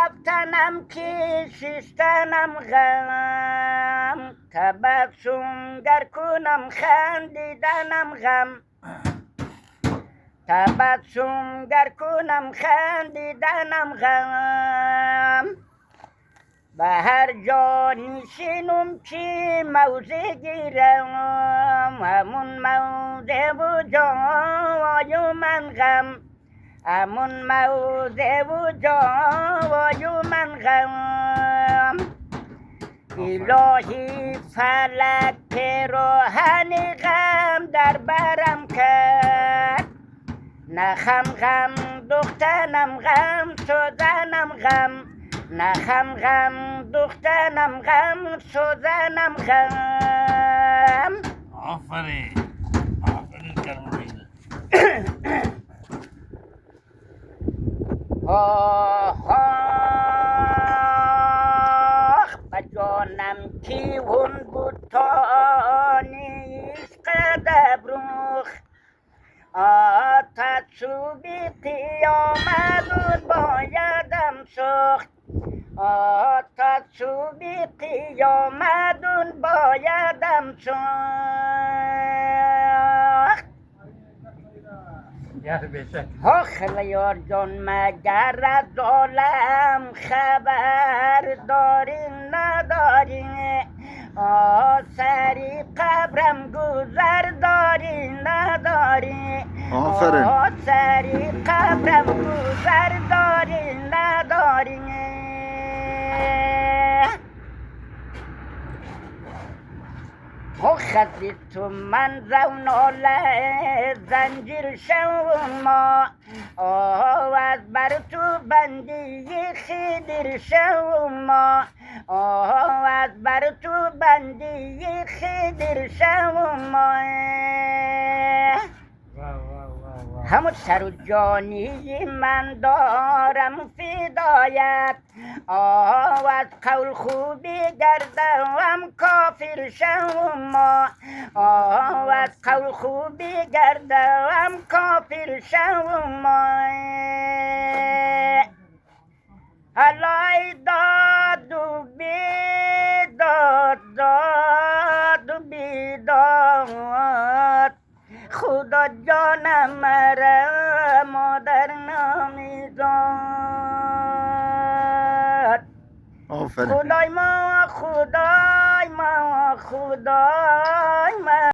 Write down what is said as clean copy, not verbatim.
رفتنم که شستنم غم، تبسم گر کنم خندیدنم غم، تبسم گر کنم خندیدنم غم. به هر جا نشینم که موضع گیرم، همون موضع و جای من غم، همون موضع و جای من غم. الهی فلک پیراهن غم در برم کرد، نخم غم دختنم غم سوزنم غم، نخم غم دختنم غم سوزنم غم. آفرین آفرین کرمونید. آخ آخ به جانم که اون بود تا نیست قدبروخ، آتش بی قیامت بایدم سوخت، آتش بی قیامت بایدم سوخت. آخر یار جان مگر از عالم خبر داری نداری، سری قبرم گذر داری نداری، سری قبرم گذر داری نداری. خطی تو من زوناله زنجیر شوما، از بر تو بندی خیدر شوما، از بر تو بندی خیدر شوما. همون سر و جانی من دارم فدایت، از قول خوبی گردم کافر شوما، از قول خوبی گردم کافر شوما. علای داد و بیداد، داد و بیداد، خدا جانم مرا مادر نمیداد. خدای ما خدای ما خدای ما.